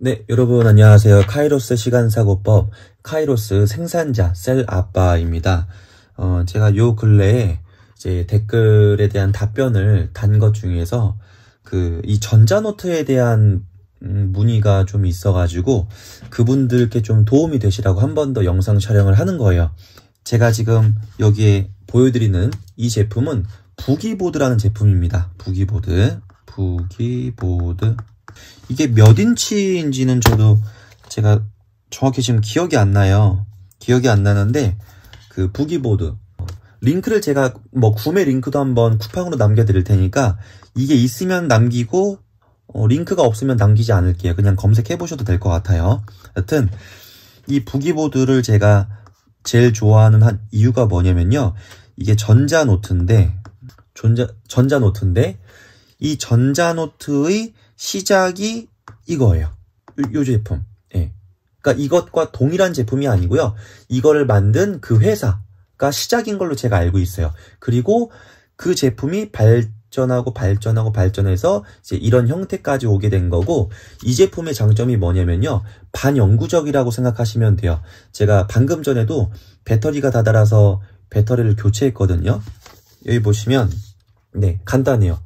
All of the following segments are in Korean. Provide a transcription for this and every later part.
네, 여러분 안녕하세요. 카이로스 시간사고법 카이로스 생산자 셀아빠입니다. 제가 요 근래에 이제 댓글에 대한 답변을 단 것 중에서 이 전자노트에 대한 문의가 좀 있어가지고 그분들께 좀 도움이 되시라고 한 번 더 영상 촬영을 하는 거예요. 제가 지금 여기에 보여드리는 이 제품은 부기보드라는 제품입니다. 부기보드. 이게 몇 인치인지는 저도 제가 정확히 지금 기억이 안 나요. 기억이 안 나는데 그 부기보드 링크를 제가 구매 링크도 한번 쿠팡으로 남겨드릴 테니까 이게 있으면 남기고 링크가 없으면 남기지 않을게요. 그냥 검색해 보셔도 될 것 같아요. 여튼 이 부기보드를 제가 제일 좋아하는 이유가 뭐냐면요, 이게 전자노트인데 이 전자노트의 시작이 이거예요. 요 제품. 예. 그러니까 이것과 동일한 제품이 아니고요. 이거를 만든 그 회사가 시작인 걸로 제가 알고 있어요. 그리고 그 제품이 발전해서 이제 이런 형태까지 오게 된 거고, 이 제품의 장점이 뭐냐면요, 반영구적이라고 생각하시면 돼요. 제가 방금 전에도 배터리가 다 닳아서 배터리를 교체했거든요. 여기 보시면 네, 간단해요.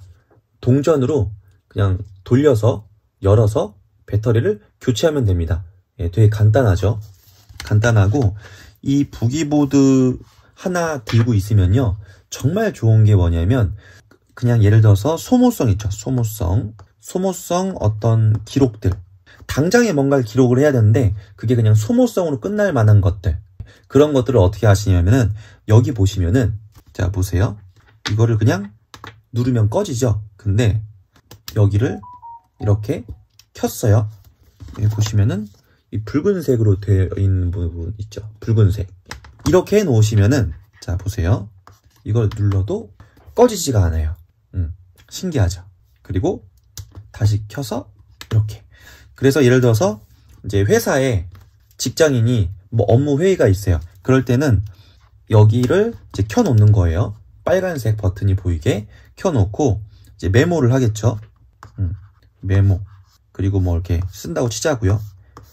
동전으로 그냥 돌려서 열어서 배터리를 교체하면 됩니다. 예, 되게 간단하죠. 간단하고 이 부기보드 하나 들고 있으면요, 정말 좋은 게 뭐냐면 그냥 예를 들어서 소모성 있죠. 소모성 어떤 기록들, 당장에 뭔가를 기록을 해야 되는데 그게 그냥 소모성으로 끝날 만한 것들, 그런 것들을 어떻게 하시냐면은 여기 보시면은, 자 보세요. 이거를 그냥 누르면 꺼지죠. 근데 여기를 이렇게 켰어요. 여기 보시면은 이 붉은색으로 되어 있는 부분 있죠. 붉은색. 이렇게 해 놓으시면은, 자 보세요. 이걸 눌러도 꺼지지가 않아요. 신기하죠. 그리고 다시 켜서 이렇게. 그래서 예를 들어서 이제 회사에 직장인이 업무 회의가 있어요. 그럴 때는 여기를 이제 켜 놓는 거예요. 빨간색 버튼이 보이게 켜놓고 이제 메모를 하겠죠. 메모. 그리고 이렇게 쓴다고 치자고요.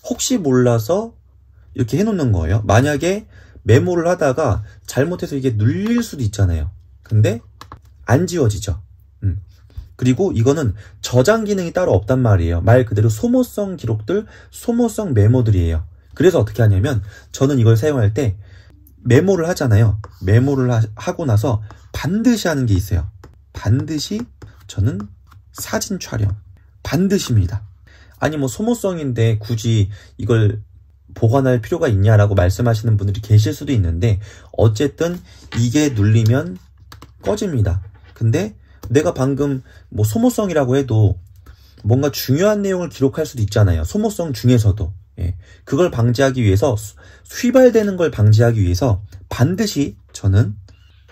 혹시 몰라서 이렇게 해놓는 거예요. 만약에 메모를 하다가 잘못해서 이게 눌릴 수도 있잖아요. 근데 안 지워지죠. 그리고 이거는 저장 기능이 따로 없단 말이에요. 말 그대로 소모성 기록들, 소모성 메모들이에요. 그래서 어떻게 하냐면 저는 이걸 사용할 때 메모를 하잖아요. 메모를 하고 나서 반드시 하는 게 있어요. 반드시 저는 사진 촬영. 반드시입니다. 아니 소모성인데 굳이 이걸 보관할 필요가 있냐라고 말씀하시는 분들이 계실 수도 있는데, 어쨌든 이게 눌리면 꺼집니다. 근데 내가 방금 소모성이라고 해도 뭔가 중요한 내용을 기록할 수도 있잖아요. 소모성 중에서도. 예. 그걸 방지하기 위해서, 휘발되는 걸 방지하기 위해서 반드시 저는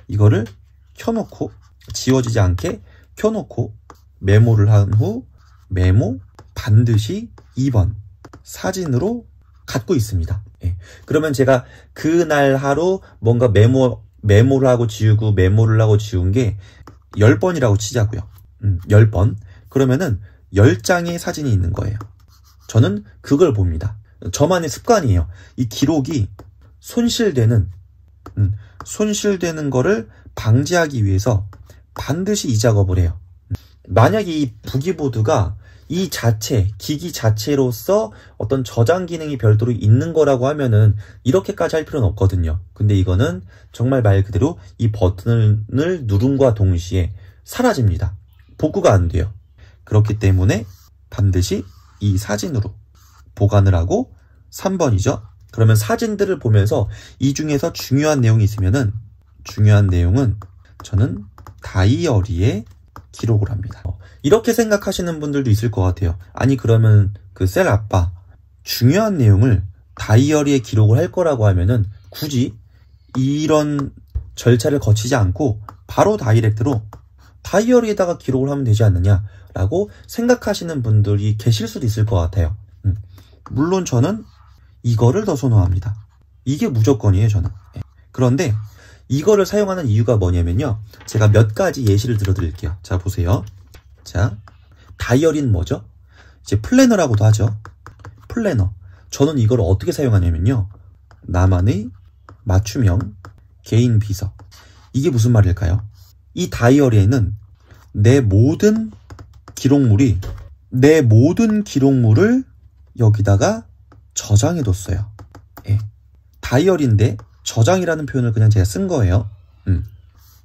이거를 켜놓고, 지워지지 않게 켜놓고 메모를 한 후 메모 반드시 2번 사진으로 갖고 있습니다. 예. 그러면 제가 그날 하루 뭔가 메모를 하고 지우고 메모를 하고 지운 게 10번이라고 치자고요. 10번. 그러면은 10장의 사진이 있는 거예요. 저는 그걸 봅니다. 저만의 습관이에요. 이 기록이 손실되는 거를 방지하기 위해서 반드시 이 작업을 해요. 만약에 이 부기보드가 이 기기 자체로서 어떤 저장 기능이 별도로 있는 거라고 하면은 이렇게까지 할 필요는 없거든요. 근데 이거는 정말 말 그대로 이 버튼을 누름과 동시에 사라집니다. 복구가 안 돼요. 그렇기 때문에 반드시 이 사진으로 보관을 하고, 3번이죠. 그러면 사진들을 보면서 이 중에서 중요한 내용이 있으면은, 중요한 내용은 저는 다이어리에 기록을 합니다. 이렇게 생각하시는 분들도 있을 것 같아요. 아니 그러면 셀아빠 중요한 내용을 다이어리에 기록을 할 거라고 하면은 굳이 이런 절차를 거치지 않고 바로 다이렉트로 다이어리에다가 기록을 하면 되지 않느냐라고 생각하시는 분들이 계실 수도 있을 것 같아요. 물론 저는 이거를 더 선호합니다. 이게 무조건이에요, 저는. 그런데 이거를 사용하는 이유가 뭐냐면요, 제가 몇 가지 예시를 들어드릴게요. 자 보세요. 자, 다이어리는 뭐죠? 이제 플래너라고도 하죠. 플래너. 저는 이걸 어떻게 사용하냐면요. 나만의 맞춤형 개인 비서. 이게 무슨 말일까요? 이 다이어리에는 내 모든 기록물을 여기다가 저장해뒀어요. 예. 다이어리인데 저장이라는 표현을 그냥 제가 쓴 거예요.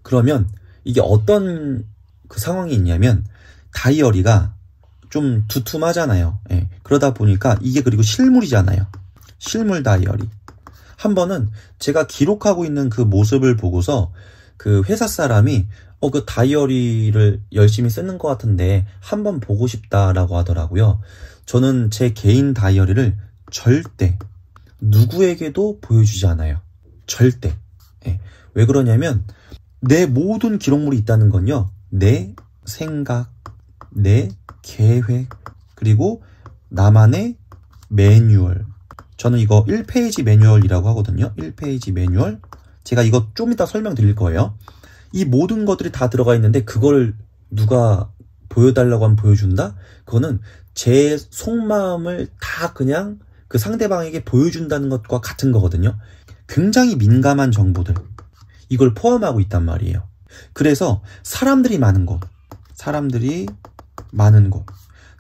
그러면 이게 어떤 그 상황이 있냐면 다이어리가 좀 두툼하잖아요. 예. 그러다 보니까 이게 그리고 실물이잖아요. 실물 다이어리. 한 번은 제가 기록하고 있는 그 모습을 보고서 그 회사 사람이 그 다이어리를 열심히 쓰는 것 같은데 한번 보고 싶다라고 하더라고요. 저는 제 개인 다이어리를 절대 누구에게도 보여주지 않아요. 절대. 예. 왜 그러냐면 내 모든 기록물이 있다는 건요. 내 생각, 내 계획, 그리고 나만의 매뉴얼. 저는 이거 1페이지 매뉴얼이라고 하거든요. 1페이지 매뉴얼. 제가 이거 좀 이따 설명드릴 거예요. 이 모든 것들이 다 들어가 있는데 그걸 누가 보여달라고 하면 보여준다? 그거는 제 속마음을 다 그냥 그 상대방에게 보여준다는 것과 같은 거거든요. 굉장히 민감한 정보들. 이걸 포함하고 있단 말이에요. 그래서 사람들이 많은 곳.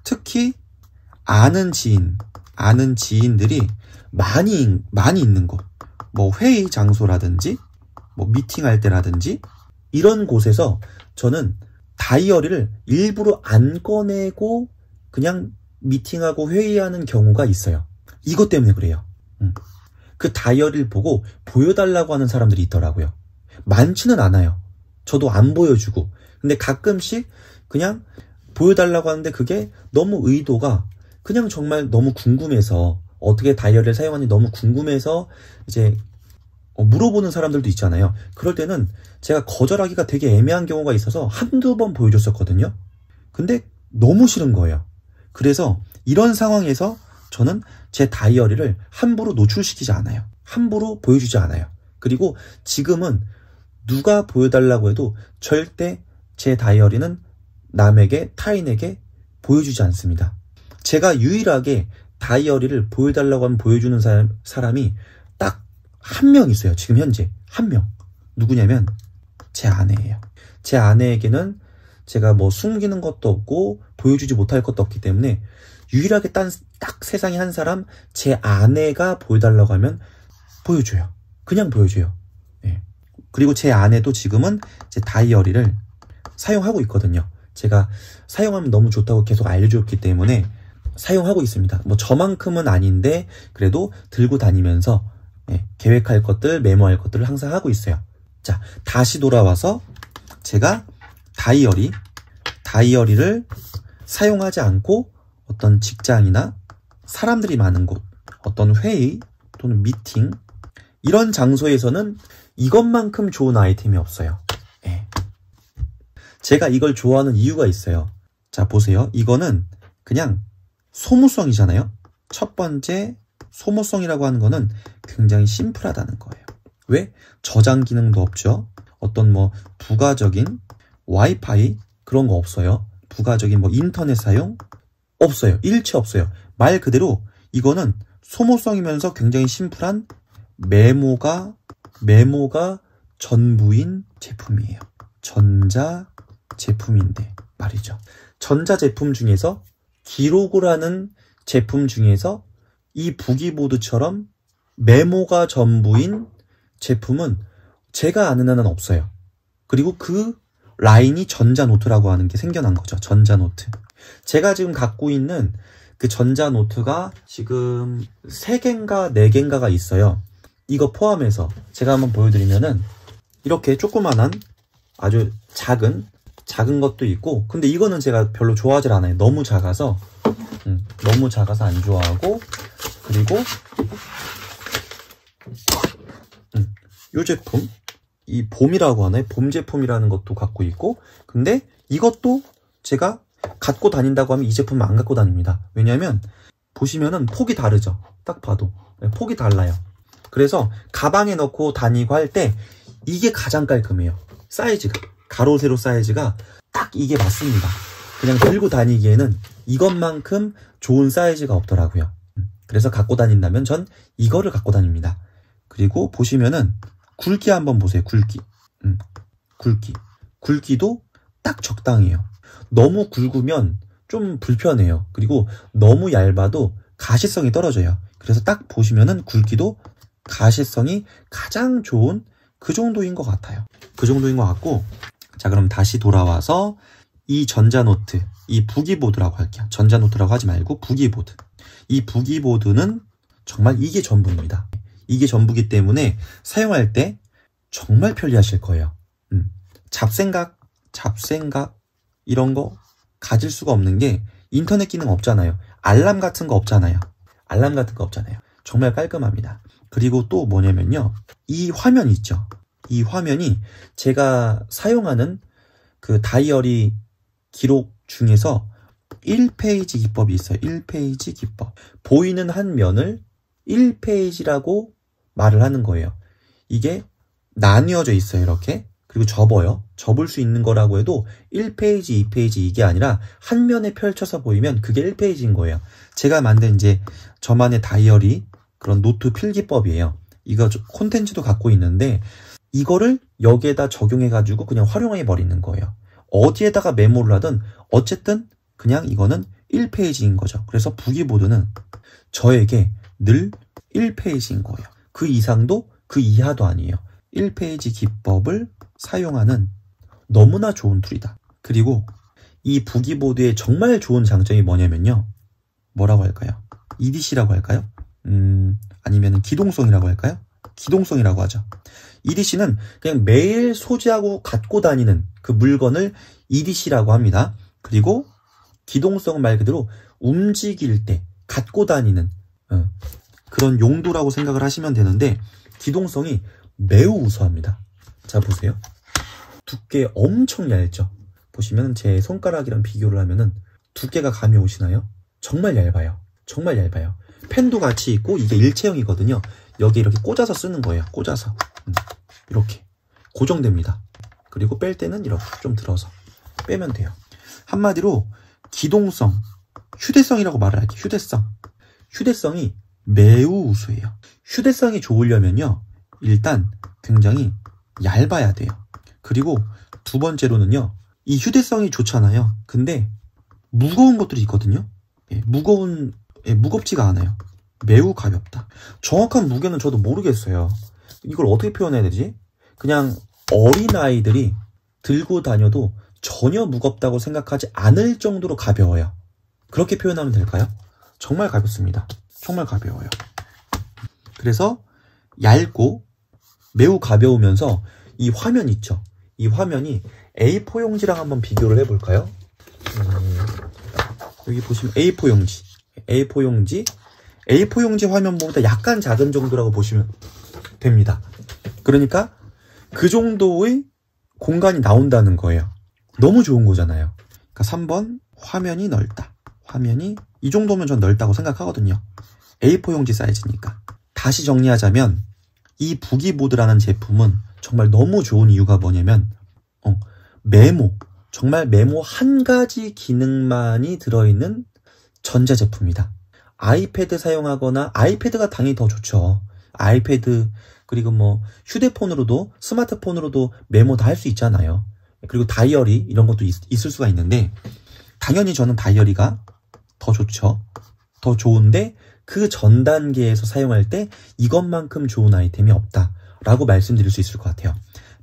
특히 아는 지인들이 많이 있는 곳. 뭐 회의 장소라든지, 뭐 미팅할 때라든지, 이런 곳에서 저는 다이어리를 일부러 안 꺼내고 그냥 미팅하고 회의하는 경우가 있어요. 이것 때문에 그래요. 그 다이어리를 보고 보여달라고 하는 사람들이 있더라고요. 많지는 않아요. 저도 안 보여주고. 근데 가끔씩 그냥 보여달라고 하는데 그게 너무 의도가 그냥 정말 너무 궁금해서 어떻게 다이어리를 사용하는지 너무 궁금해서 이제 물어보는 사람들도 있잖아요. 그럴 때는 제가 거절하기가 되게 애매한 경우가 있어서 한두 번 보여줬었거든요. 근데 너무 싫은 거예요. 그래서 이런 상황에서 저는 제 다이어리를 함부로 노출시키지 않아요. 함부로 보여주지 않아요. 그리고 지금은 누가 보여달라고 해도 절대 제 다이어리는 남에게, 타인에게 보여주지 않습니다. 제가 유일하게 다이어리를 보여달라고 하면 보여주는 사람이 딱 한 명 있어요. 지금 현재 한 명. 누구냐면 제 아내예요. 제 아내에게는 제가 뭐 숨기는 것도 없고 보여주지 못할 것도 없기 때문에 유일하게 딱 세상에 한 사람, 제 아내가 보여달라고 하면 보여줘요. 그냥 보여줘요. 예. 그리고 제 아내도 지금은 제 다이어리를 사용하고 있거든요. 제가 사용하면 너무 좋다고 계속 알려줬기 때문에 사용하고 있습니다. 뭐 저만큼은 아닌데 그래도 들고 다니면서 계획할 것들, 메모할 것들을 항상 하고 있어요. 자, 다시 돌아와서 제가 다이어리를 사용하지 않고 어떤 직장이나 사람들이 많은 곳, 어떤 회의 또는 미팅, 이런 장소에서는 이것만큼 좋은 아이템이 없어요. 제가 이걸 좋아하는 이유가 있어요. 자, 보세요. 이거는 그냥 소모성이잖아요. 첫 번째 소모성이라고 하는 거는 굉장히 심플하다는 거예요. 왜? 저장 기능도 없죠. 어떤 뭐 부가적인 와이파이 그런 거 없어요. 부가적인 뭐 인터넷 사용 없어요. 일체 없어요. 말 그대로 이거는 소모성이면서 굉장히 심플한 메모가 전부인 제품이에요. 전자 제품인데 말이죠. 전자 제품 중에서 기록을 하는 제품 중에서 이 부기보드처럼 메모가 전부인 제품은 제가 아는 한은 없어요. 그리고 그 라인이 전자노트라고 하는 게 생겨난 거죠. 전자노트. 제가 지금 갖고 있는 그 전자노트가 지금 3개인가 4개인가가 있어요. 이거 포함해서 제가 한번 보여드리면은 이렇게 조그만한 아주 작은 것도 있고, 근데 이거는 제가 별로 좋아하지 않아요. 너무 작아서 안 좋아하고, 그리고 이 제품, 이 봄이라고 하나요? 봄 제품이라는 것도 갖고 있고, 근데 이것도 제가 갖고 다닌다고 하면 이 제품은 안 갖고 다닙니다. 왜냐면 보시면은 폭이 다르죠. 딱 봐도 폭이 달라요. 그래서 가방에 넣고 다니고 할 때 이게 가장 깔끔해요. 사이즈가, 가로 세로 사이즈가 딱 이게 맞습니다. 그냥 들고 다니기에는 이것만큼 좋은 사이즈가 없더라고요. 그래서 갖고 다닌다면 전 이거를 갖고 다닙니다. 그리고 보시면은 굵기 한번 보세요. 굵기. 굵기도 딱 적당해요. 너무 굵으면 좀 불편해요. 그리고 너무 얇아도 가시성이 떨어져요. 그래서 딱 보시면은 굵기도 가시성이 가장 좋은 그 정도인 것 같아요. 그 정도인 것 같고, 자, 그럼 다시 돌아와서 이 전자노트, 이 부기보드라고 할게요. 전자노트라고 하지 말고 부기보드. 이 부기보드는 정말 이게 전부입니다. 이게 전부기 때문에 사용할 때 정말 편리하실 거예요. 잡생각 이런 거 가질 수가 없는 게 인터넷 기능 없잖아요. 알람 같은 거 없잖아요. 정말 깔끔합니다. 그리고 또 뭐냐면요. 이 화면 있죠. 이 화면이 제가 사용하는 그 다이어리 기록 중에서 1페이지 기법이 있어요. 1페이지 기법. 보이는 한 면을 1페이지라고 말을 하는 거예요. 이게 나뉘어져 있어요. 이렇게. 그리고 접어요. 접을 수 있는 거라고 해도 1페이지, 2페이지 이게 아니라 한 면에 펼쳐서 보이면 그게 1페이지인 거예요. 제가 만든 이제 저만의 다이어리 그런 노트 필기법이에요. 이거 콘텐츠도 갖고 있는데 이거를 여기에다 적용해가지고 그냥 활용해 버리는 거예요. 어디에다가 메모를 하든 어쨌든 그냥 이거는 1페이지인 거죠. 그래서 부기보드는 저에게 늘 1페이지인 거예요. 그 이상도 그 이하도 아니에요. 1페이지 기법을 사용하는 너무나 좋은 툴이다. 그리고 이 부기보드의 정말 좋은 장점이 뭐냐면요. 뭐라고 할까요? EDC라고 할까요? 아니면 기동성이라고 할까요? 기동성이라고 하죠. EDC는 그냥 매일 소지하고 갖고 다니는 그 물건을 EDC라고 합니다. 그리고 기동성은 말 그대로 움직일 때 갖고 다니는 그런 용도라고 생각을 하시면 되는데 기동성이 매우 우수합니다. 자, 보세요. 두께 엄청 얇죠? 보시면 제 손가락이랑 비교를 하면은 두께가 감이 오시나요? 정말 얇아요. 정말 얇아요. 펜도 같이 있고 이게 일체형이거든요. 여기 이렇게 꽂아서 쓰는 거예요. 꽂아서. 이렇게. 고정됩니다. 그리고 뺄 때는 이렇게 좀 들어서 빼면 돼요. 한마디로 기동성, 휴대성이라고 말을 할게요. 휴대성이 매우 우수해요. 휴대성이 좋으려면요. 일단 굉장히 얇아야 돼요. 그리고 두 번째로는요. 이 휴대성이 좋잖아요. 근데 무거운 것들이 있거든요. 무겁지가 않아요. 매우 가볍다. 정확한 무게는 저도 모르겠어요. 이걸 어떻게 표현해야 되지? 그냥 어린아이들이 들고 다녀도 전혀 무겁다고 생각하지 않을 정도로 가벼워요. 그렇게 표현하면 될까요? 정말 가볍습니다. 정말 가벼워요. 그래서 얇고 매우 가벼우면서 이 화면 있죠? 이 화면이 A4 용지랑 한번 비교를 해볼까요? 여기 보시면 A4 용지 화면보다 약간 작은 정도라고 보시면 됩니다. 그러니까 그 정도의 공간이 나온다는 거예요. 너무 좋은 거잖아요. 그러니까 3번 화면이 넓다. 화면이 이 정도면 전 넓다고 생각하거든요. A4 용지 사이즈니까. 다시 정리하자면 이 부기보드라는 제품은 정말 너무 좋은 이유가 뭐냐면 정말 메모 한 가지 기능만이 들어있는 전자제품이다. 아이패드 사용하거나 아이패드가 당연히 더 좋죠. 아이패드 그리고 뭐 휴대폰으로도 스마트폰으로도 메모 다 할 수 있잖아요. 그리고 다이어리 이런 것도 있을 수가 있는데 당연히 저는 다이어리가 더 좋죠. 더 좋은데 그 전 단계에서 사용할 때 이것만큼 좋은 아이템이 없다라고 말씀드릴 수 있을 것 같아요.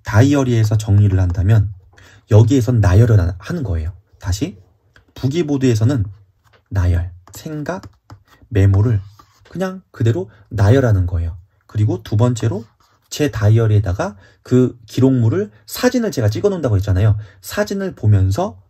다이어리에서 정리를 한다면 여기에선 나열을 하는 거예요. 다시 부기보드에서는 나열, 생각, 메모를 그냥 그대로 나열하는 거예요. 그리고 두 번째로 제 다이어리에다가 그 기록물을 사진을 제가 찍어 놓는다고 했잖아요. 사진을 보면서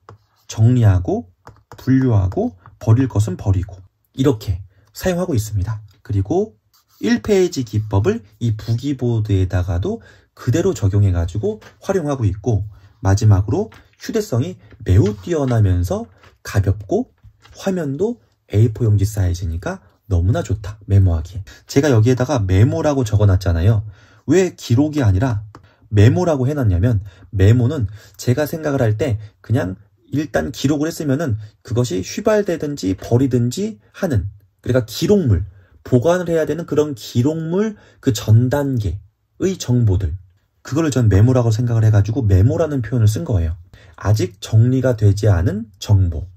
정리하고 분류하고 버릴 것은 버리고 이렇게 사용하고 있습니다. 그리고 1페이지 기법을 이 부기보드에다가도 그대로 적용해가지고 활용하고 있고 마지막으로 휴대성이 매우 뛰어나면서 가볍고 화면도 A4 용지 사이즈니까 너무나 좋다. 메모하기에. 제가 여기에다가 메모라고 적어놨잖아요. 왜 기록이 아니라 메모라고 해놨냐면 메모는 제가 생각을 할 때 그냥 일단 기록을 했으면은 그것이 휘발되든지 버리든지 하는 그러니까 기록물 보관을 해야 되는 그런 기록물 그 전 단계의 정보들, 그거를 전 메모라고 생각을 해가지고 메모라는 표현을 쓴 거예요. 아직 정리가 되지 않은 정보,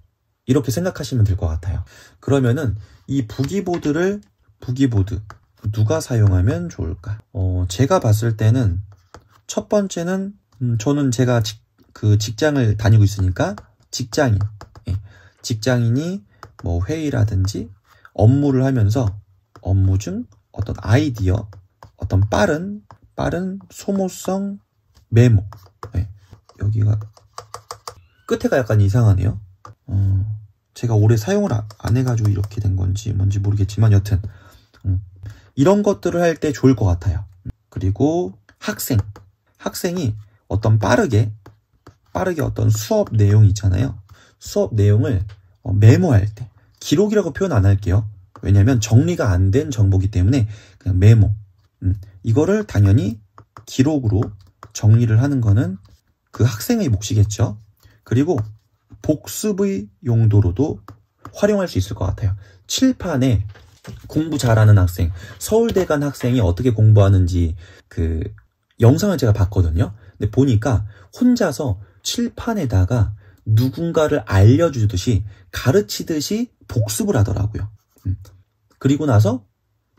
이렇게 생각하시면 될 것 같아요. 그러면은 이 부기보드 누가 사용하면 좋을까? 제가 봤을 때는 첫 번째는 저는 제가 직장을 다니고 있으니까 직장인이 뭐 회의라든지 업무를 하면서 업무 중 어떤 아이디어, 어떤 빠른 소모성 메모. 여기가 끝에가 약간 이상하네요. 제가 오래 사용을 안 해가지고 이렇게 된 건지 뭔지 모르겠지만 여튼 이런 것들을 할 때 좋을 것 같아요. 그리고 학생이 어떤 빠르게 어떤 수업 내용 있잖아요. 수업 내용을 메모할 때, 기록이라고 표현 안 할게요. 왜냐면 정리가 안 된 정보이기 때문에 그냥 메모. 이거를 당연히 기록으로 정리를 하는 거는 그 학생의 몫이겠죠. 그리고 복습의 용도로도 활용할 수 있을 것 같아요. 칠판에 공부 잘하는 학생, 서울대 간 학생이 어떻게 공부하는지 그 영상을 제가 봤거든요. 근데 보니까 혼자서 칠판에다가 누군가를 알려주듯이 가르치듯이 복습을 하더라고요. 그리고 나서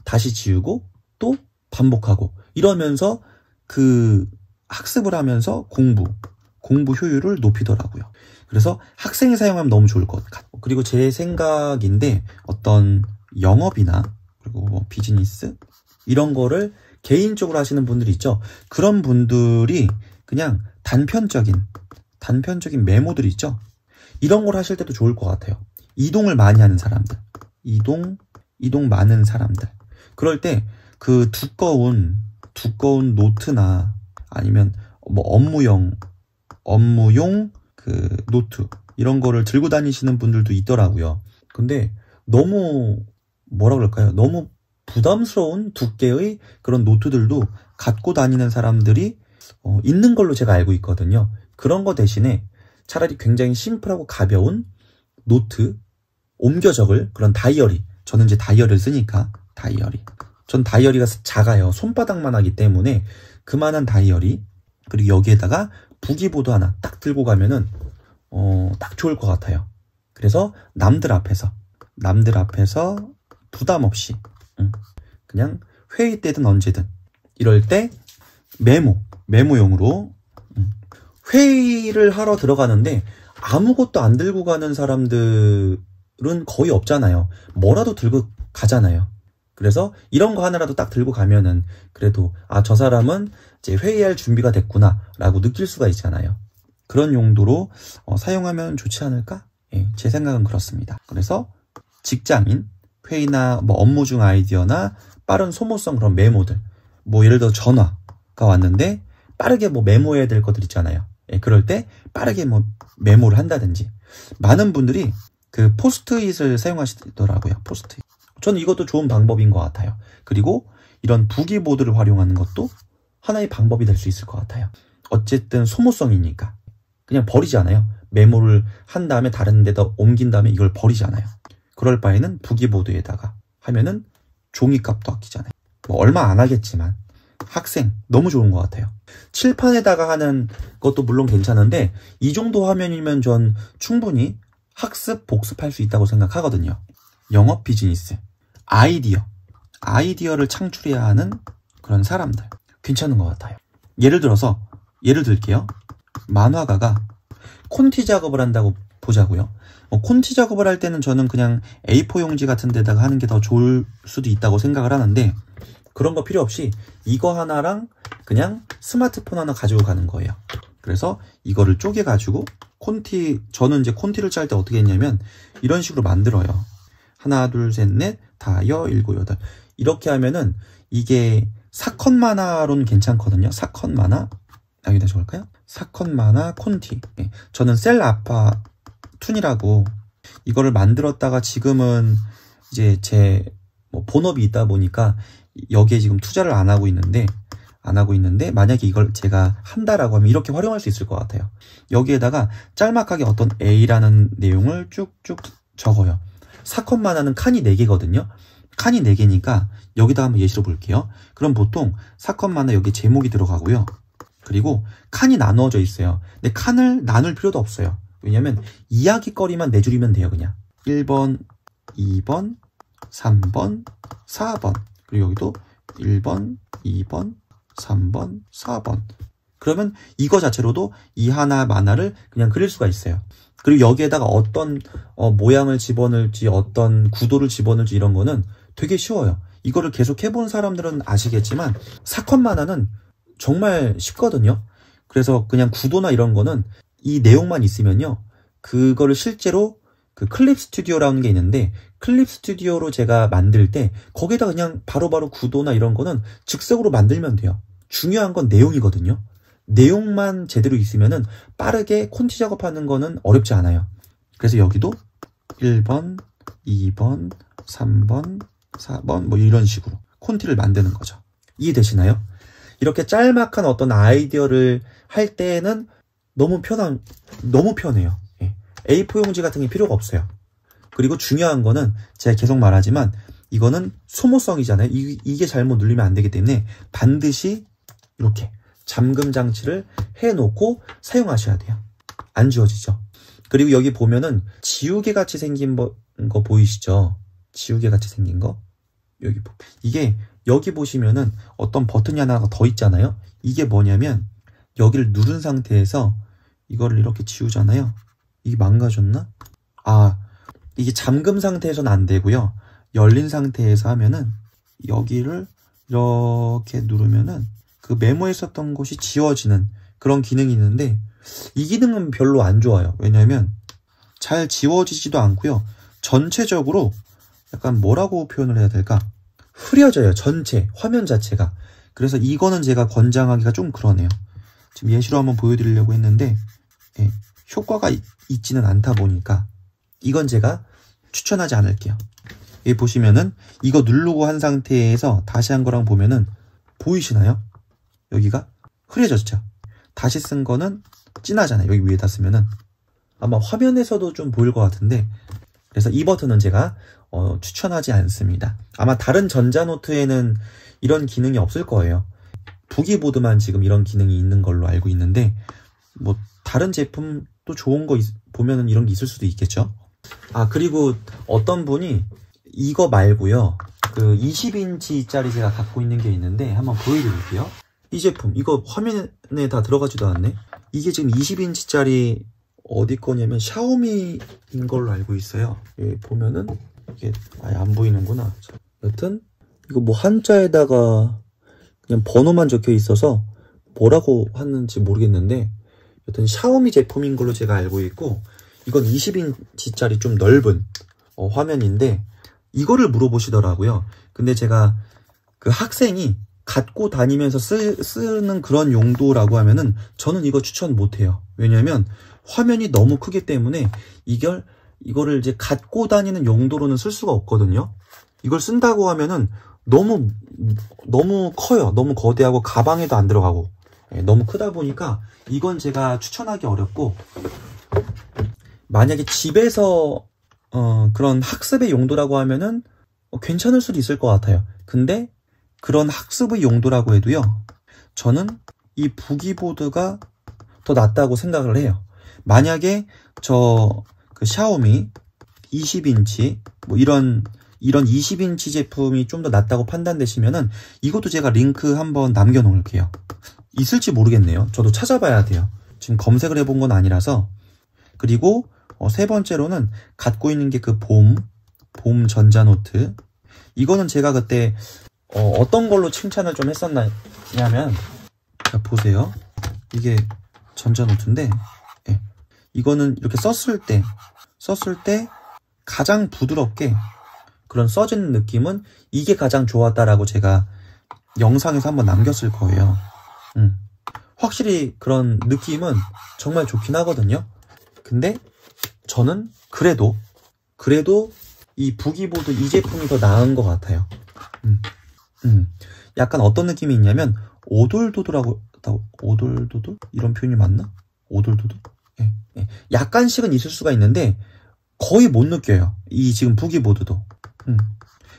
다시 지우고 또 반복하고 이러면서 그 학습을 하면서 공부 효율을 높이더라고요. 그래서 학생이 사용하면 너무 좋을 것 같아요. 그리고 제 생각인데 어떤 영업이나 그리고 뭐 비즈니스 이런 거를 개인적으로 하시는 분들이 있죠. 그런 분들이 그냥 단편적인 메모들 있죠. 이런 걸 하실 때도 좋을 것 같아요. 이동을 많이 하는 사람들, 이동 많은 사람들. 그럴 때 그 두꺼운 노트나 아니면 뭐 업무용 그 노트 이런 거를 들고 다니시는 분들도 있더라고요. 근데 너무 뭐라 그럴까요? 너무 부담스러운 두께의 그런 노트들도 갖고 다니는 사람들이 있는 걸로 제가 알고 있거든요. 그런 거 대신에 차라리 굉장히 심플하고 가벼운 노트, 옮겨 적을 그런 다이어리. 저는 이제 다이어리를 쓰니까 전 다이어리가 작아요. 손바닥만 하기 때문에 그만한 다이어리, 그리고 여기에다가 부기보드 하나 딱 들고 가면은 딱 좋을 것 같아요. 그래서 남들 앞에서 부담 없이 그냥 회의 때든 언제든 이럴 때 메모용으로 회의를 하러 들어가는데 아무것도 안 들고 가는 사람들은 거의 없잖아요. 뭐라도 들고 가잖아요. 그래서 이런 거 하나라도 딱 들고 가면은 그래도 저 사람은 이제 회의할 준비가 됐구나 라고 느낄 수가 있잖아요. 그런 용도로 사용하면 좋지 않을까? 제 생각은 그렇습니다. 그래서 직장인, 회의나 뭐 업무 중 아이디어나 빠른 소모성 그런 메모들, 뭐 예를 들어 전화가 왔는데 빠르게 뭐 메모해야 될 것들 있잖아요. 그럴 때 빠르게 뭐 메모를 한다든지. 많은 분들이 그 포스트잇을 사용하시더라고요. 포스트잇. 저는 이것도 좋은 방법인 것 같아요. 그리고 이런 부기보드를 활용하는 것도 하나의 방법이 될 수 있을 것 같아요. 어쨌든 소모성이니까 그냥 버리잖아요. 메모를 한 다음에 다른 데다 옮긴 다음에 이걸 버리잖아요. 그럴 바에는 부기보드에다가 하면은 종이값도 아끼잖아요. 뭐 얼마 안 하겠지만 학생 너무 좋은 것 같아요. 칠판에다가 하는 것도 물론 괜찮은데 이 정도 화면이면 전 충분히 학습, 복습할 수 있다고 생각하거든요. 영업 비즈니스, 아이디어를 창출해야 하는 그런 사람들 괜찮은 것 같아요. 예를 들게요. 만화가가 콘티 작업을 한다고 보자고요. 콘티 작업을 할 때는 저는 그냥 A4 용지 같은 데다가 하는 게 더 좋을 수도 있다고 생각을 하는데 그런 거 필요 없이 이거 하나랑 그냥 스마트폰 하나 가지고 가는 거예요. 그래서 이거를 쪼개가지고 저는 이제 콘티를 짤 때 어떻게 했냐면 이런 식으로 만들어요. 하나, 둘, 셋, 넷, 다여, 일곱, 여덟. 이렇게 하면은 이게 사컷 만화로는 괜찮거든요. 사컷 만화. 여기다 적을까요? 사컷 만화 콘티. 저는 셀 아파 툰이라고 이거를 만들었다가 지금은 이제 제 본업이 있다 보니까 여기에 지금 투자를 안 하고 있는데 만약에 이걸 제가 한다라고 하면 이렇게 활용할 수 있을 것 같아요. 여기에다가 짤막하게 어떤 A라는 내용을 쭉쭉 적어요. 사컷 만화는 칸이 4개거든요. 칸이 4개니까 여기다 한번 예시로 볼게요. 그럼 보통 사건마다 여기 제목이 들어가고요. 그리고 칸이 나누어져 있어요. 근데 칸을 나눌 필요도 없어요. 왜냐면 이야기거리만 4줄이면 돼요. 그냥 1번, 2번, 3번, 4번. 그리고 여기도 1번, 2번, 3번, 4번. 그러면 이거 자체로도 이 하나 만화를 그냥 그릴 수가 있어요. 그리고 여기에다가 어떤 모양을 집어넣을지 어떤 구도를 집어넣을지 이런 거는 되게 쉬워요. 이거를 계속 해본 사람들은 아시겠지만 사건 만화는 정말 쉽거든요. 그래서 그냥 구도나 이런 거는 이 내용만 있으면요. 그거를 실제로 그 클립 스튜디오라는 게 있는데 클립 스튜디오로 제가 만들 때 거기다 그냥 바로바로 구도나 이런 거는 즉석으로 만들면 돼요. 중요한 건 내용이거든요. 내용만 제대로 있으면은 빠르게 콘티 작업하는 거는 어렵지 않아요. 그래서 여기도 1번, 2번, 3번, 4번 뭐 이런 식으로 콘티를 만드는 거죠. 이해되시나요? 이렇게 짤막한 어떤 아이디어를 할 때는 너무 편해요. A4 용지 같은 게 필요가 없어요. 그리고 중요한 거는 제가 계속 말하지만 이거는 소모성이잖아요. 이게 잘못 눌리면 안 되기 때문에 반드시 이렇게 잠금 장치를 해놓고 사용하셔야 돼요. 안 지워지죠. 그리고 여기 보면은 지우개 같이 생긴 거 보이시죠? 지우개 같이 생긴 거. 이게 여기 보시면은 어떤 버튼이 하나가 더 있잖아요. 이게 뭐냐면 여기를 누른 상태에서 이거를 이렇게 지우잖아요. 이게 망가졌나? 이게 잠금 상태에서는 안 되고요. 열린 상태에서 하면은 여기를 이렇게 누르면은 그 메모했었던 곳이 지워지는 그런 기능이 있는데 이 기능은 별로 안 좋아요. 왜냐면 잘 지워지지도 않고요. 전체적으로 약간 뭐라고 표현을 해야 될까? 흐려져요. 전체 화면 자체가. 그래서 이거는 제가 권장하기가 좀 그러네요. 지금 예시로 한번 보여드리려고 했는데 효과가 있지는 않다 보니까 이건 제가 추천하지 않을게요. 여기 보시면은 이거 누르고 한 상태에서 다시 한 거랑 보면은 보이시나요? 여기가 흐려졌죠. 다시 쓴 거는 진하잖아요. 여기 위에다 쓰면은 아마 화면에서도 좀 보일 것 같은데 그래서 이 버튼은 제가 추천하지 않습니다. 아마 다른 전자노트에는 이런 기능이 없을 거예요. 부기보드만 지금 이런 기능이 있는 걸로 알고 있는데 뭐 다른 제품 또 좋은 거 보면은 이런 게 있을 수도 있겠죠. 그리고 어떤 분이 이거 말고요. 그 20인치짜리 제가 갖고 있는 게 있는데 한번 보여드릴게요. 이 제품 이거 화면에 다 들어가지도 않네. 이게 지금 20인치짜리 어디 거냐면 샤오미인 걸로 알고 있어요. 여기 보면은 이게 아예 안 보이는구나. 여튼 이거 뭐 한자에다가 그냥 번호만 적혀 있어서 뭐라고 하는지 모르겠는데 여튼 샤오미 제품인 걸로 제가 알고 있고 이건 20인치짜리 좀 넓은 화면인데 이거를 물어보시더라고요. 근데 제가 그 학생이 갖고 다니면서 쓰는 그런 용도라고 하면은 저는 이거 추천 못해요. 왜냐면 화면이 너무 크기 때문에 이거를 이제 갖고 다니는 용도로는 쓸 수가 없거든요. 이걸 쓴다고 하면은 너무 커요. 너무 거대하고 가방에도 안 들어가고 너무 크다 보니까 이건 제가 추천하기 어렵고 만약에 집에서 그런 학습의 용도라고 하면은 괜찮을 수도 있을 것 같아요. 근데 그런 학습의 용도라고 해도요. 저는 이 부기보드가 더 낫다고 생각을 해요. 만약에 그 샤오미 20인치 뭐 이런 20인치 제품이 좀 더 낫다고 판단되시면은 이것도 제가 링크 한번 남겨 놓을게요. 있을지 모르겠네요. 저도 찾아봐야 돼요. 지금 검색을 해본 건 아니라서. 그리고 세 번째로는 갖고 있는 게 그 봄 전자노트. 이거는 제가 그때 어떤 걸로 칭찬을 좀 했었냐면 자 보세요. 이게 전자노트인데 이거는 이렇게 썼을 때 가장 부드럽게 그런 써지는 느낌은 이게 가장 좋았다라고 제가 영상에서 한번 남겼을 거예요. 확실히 그런 느낌은 정말 좋긴 하거든요. 근데 저는 그래도 이 부기보드 이 제품이 더 나은 것 같아요. 약간 어떤 느낌이 있냐면 오돌도돌하고 오돌도돌? 이런 표현이 맞나? 오돌도돌? 약간씩은 있을 수가 있는데 거의 못 느껴요. 이 지금 부기보드도.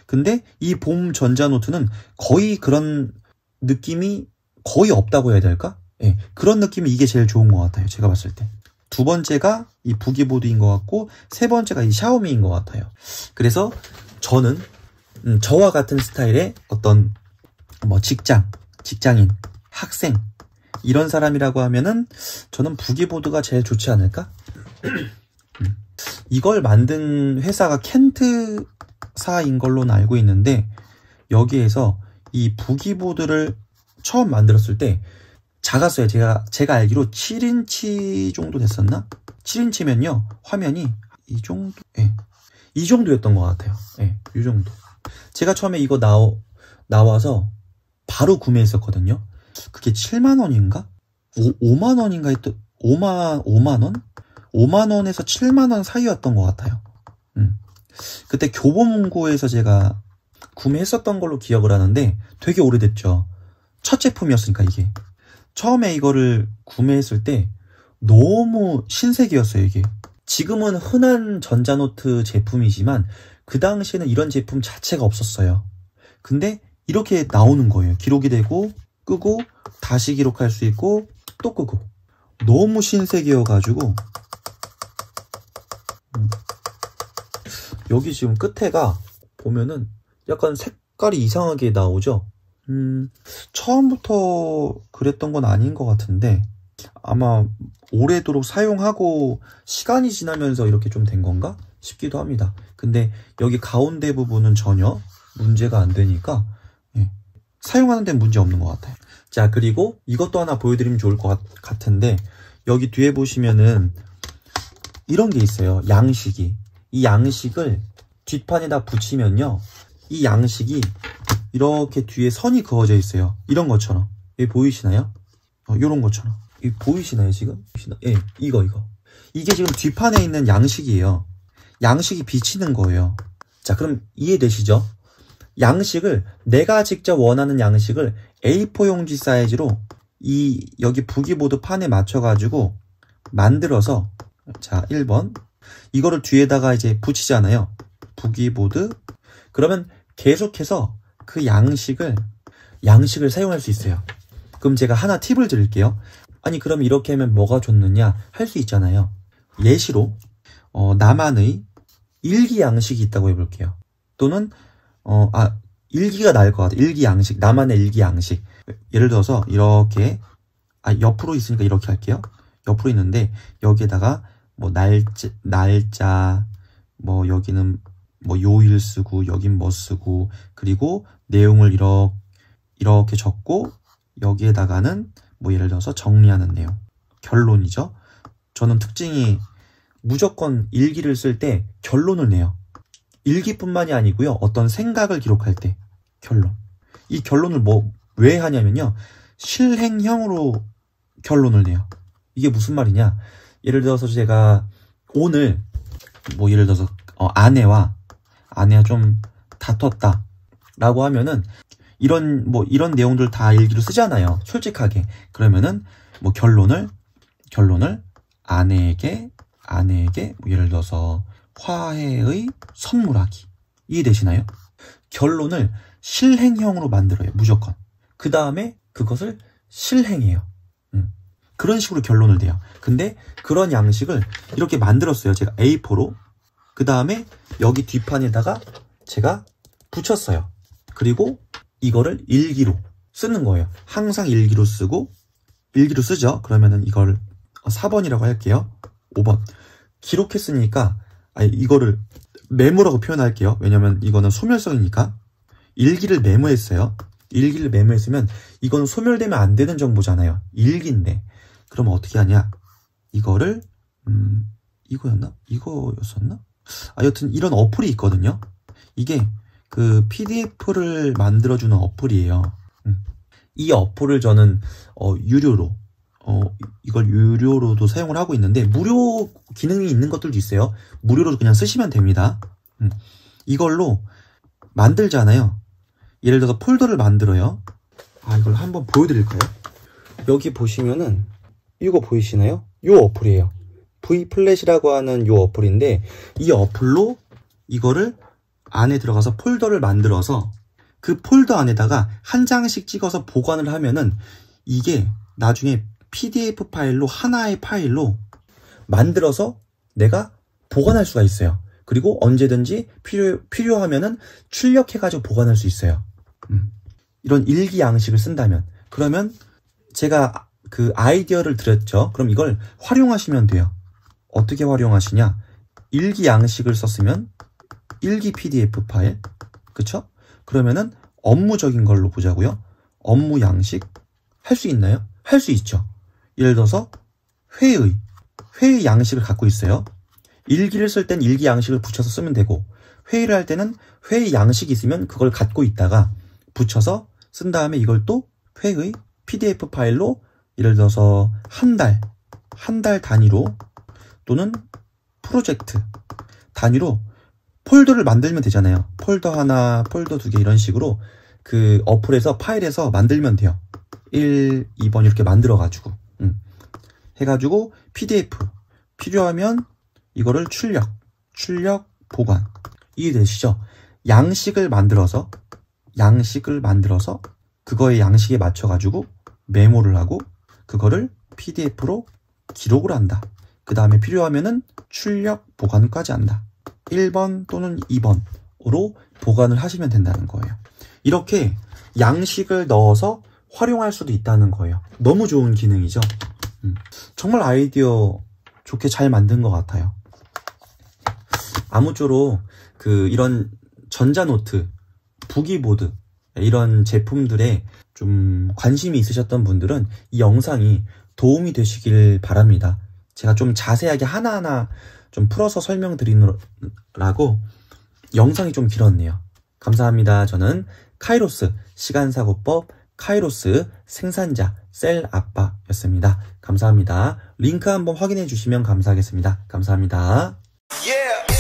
근데 이 봄 전자노트는 거의 그런 느낌이 거의 없다고 해야 될까? 예, 그런 느낌이 이게 제일 좋은 것 같아요. 제가 봤을 때. 두 번째가 이 부기보드인 것 같고, 세 번째가 이 샤오미인 것 같아요. 그래서 저는 저와 같은 스타일의 어떤 뭐 직장인, 학생 이런 사람이라고 하면은 저는 부기보드가 제일 좋지 않을까? 이걸 만든 회사가 켄트사인 걸로는 알고 있는데, 여기에서 이 부기보드를 처음 만들었을 때 작았어요. 제가 알기로 7인치 정도 됐었나? 7인치면요 화면이 이 정도, 예, 이 정도였던 것 같아요. 예, 이 정도. 제가 처음에 이거 나와서 바로 구매했었거든요. 그게 7만원인가? 5만원인가 했던, 5만원? 5만원에서 7만원 사이였던 것 같아요. 그때 교보문고에서 제가 구매했었던 걸로 기억을 하는데 되게 오래됐죠. 첫 제품이었으니까 이게. 처음에 이거를 구매했을 때 너무 신세계였어요, 이게. 지금은 흔한 전자노트 제품이지만 그 당시에는 이런 제품 자체가 없었어요. 근데 이렇게 나오는 거예요. 기록이 되고 끄고 다시 기록할 수 있고 또 끄고. 너무 신세계여가지고 여기 지금 끝에가 보면은 약간 색깔이 이상하게 나오죠. 처음부터 그랬던 건 아닌 것 같은데 아마 오래도록 사용하고 시간이 지나면서 이렇게 좀 된 건가 싶기도 합니다. 근데 여기 가운데 부분은 전혀 문제가 안 되니까, 예, 사용하는 데는 문제 없는 것 같아요. 자, 그리고 이것도 하나 보여드리면 좋을 것 같은데, 여기 뒤에 보시면은 이런 게 있어요. 양식이. 이 양식을 뒷판에다 붙이면요, 이 양식이 이렇게 뒤에 선이 그어져 있어요. 이런 것처럼. 여기 보이시나요? 요런 것처럼. 이 보이시나요, 지금? 예, 이거. 이게 지금 뒷판에 있는 양식이에요. 양식이 비치는 거예요. 자, 그럼 이해되시죠? 양식을, 내가 직접 원하는 양식을 A4 용지 사이즈로 여기 부기보드 판에 맞춰가지고 만들어서, 자, 1번. 이거를 뒤에다가 이제 붙이잖아요. 부기보드. 그러면 계속해서 그 양식을 사용할 수 있어요. 그럼 제가 하나 팁을 드릴게요. 아니, 그럼 이렇게 하면 뭐가 좋느냐 할 수 있잖아요. 예시로 나만의 일기 양식이 있다고 해볼게요. 또는 일기가 나을 것 같아요. 일기 양식, 나만의 일기 양식. 예를 들어서 이렇게, 옆으로 있으니까 이렇게 할게요. 옆으로 있는데 여기에다가 뭐 날짜, 뭐 여기는 뭐 요일 쓰고 여긴 뭐 쓰고, 그리고 내용을 이렇게 적고 여기에다가는 뭐 예를 들어서 정리하는 내용, 결론이죠. 저는 특징이 무조건 일기를 쓸 때 결론을 내요. 일기뿐만이 아니고요, 어떤 생각을 기록할 때 결론. 이 결론을 왜 하냐면요, 실행형으로 결론을 내요. 이게 무슨 말이냐, 예를 들어서 제가 오늘 뭐 예를 들어서 아내와 좀 다퉜다 라고 하면은 이런 내용들 다 일기로 쓰잖아요. 솔직하게. 그러면은 뭐 결론을 아내에게 뭐 예를 들어서 화해의 선물하기. 이해되시나요? 결론을 실행형으로 만들어요. 무조건. 그 다음에 그것을 실행해요. 그런 식으로 결론을 내요. 근데 그런 양식을 이렇게 만들었어요. 제가 A4로. 그 다음에 여기 뒷판에다가 제가 붙였어요. 그리고 이거를 일기로 쓰는 거예요. 항상 일기로 쓰죠. 그러면은 이걸 4번이라고 할게요. 5번. 기록했으니까 이거를 메모라고 표현할게요. 왜냐면 이거는 소멸성이니까. 일기를 메모했어요. 일기를 메모했으면 이거는 소멸되면 안 되는 정보잖아요. 일기인데. 그럼 어떻게 하냐? 이거를 이거였었나? 여튼 이런 어플이 있거든요. 이게 그 PDF를 만들어주는 어플이에요. 이 어플을 저는 유료로 이걸 유료로도 사용을 하고 있는데, 무료 기능이 있는 것들도 있어요. 무료로 그냥 쓰시면 됩니다. 이걸로 만들잖아요. 예를 들어서 폴더를 만들어요. 이걸 한번 보여드릴까요? 여기 보시면은 이거 보이시나요? 요 어플이에요. V플랫이라고 하는 요 어플인데, 이 어플로 이거를 안에 들어가서 폴더를 만들어서 그 폴더 안에다가 한 장씩 찍어서 보관을 하면은 이게 나중에 PDF 파일로 하나의 파일로 만들어서 내가 보관할 수가 있어요. 그리고 언제든지 필요하면은 출력해가지고 보관할 수 있어요. 이런 일기 양식을 쓴다면. 그러면 제가 그 아이디어를 드렸죠. 그럼 이걸 활용하시면 돼요. 어떻게 활용하시냐? 일기 양식을 썼으면 일기 PDF 파일, 그쵸? 그러면은 업무적인 걸로 보자고요. 업무 양식 할 수 있나요? 할 수 있죠. 예를 들어서 회의 양식을 갖고 있어요. 일기를 쓸 땐 일기 양식을 붙여서 쓰면 되고, 회의를 할 때는 회의 양식이 있으면 그걸 갖고 있다가 붙여서 쓴 다음에 이걸 또 회의 PDF 파일로 예를 들어서 한 달 단위로 또는 프로젝트 단위로 폴더를 만들면 되잖아요. 폴더 하나, 폴더 2개 이런 식으로 그 어플에서 파일에서 만들면 돼요. 1, 2번 이렇게 만들어가지고 해가지고 PDF 필요하면 이거를 출력 보관 이해되시죠? 양식을 만들어서 그거의 양식에 맞춰가지고 메모를 하고 그거를 PDF로 기록을 한다. 그 다음에 필요하면은 출력 보관까지 한다. 1번 또는 2번으로 보관을 하시면 된다는 거예요. 이렇게 양식을 넣어서 활용할 수도 있다는 거예요. 너무 좋은 기능이죠. 정말 아이디어 좋게 잘 만든 것 같아요. 아무쪼록 이런 전자노트, 부기보드 이런 제품들에 좀 관심이 있으셨던 분들은 이 영상이 도움이 되시길 바랍니다. 제가 좀 자세하게 하나하나 좀 풀어서 설명드리느라고 영상이 좀 길었네요. 감사합니다. 저는 카이로스 시간사고법 카이로스 생산자 셀 아빠였습니다. 감사합니다. 링크 한번 확인해 주시면 감사하겠습니다. 감사합니다. Yeah.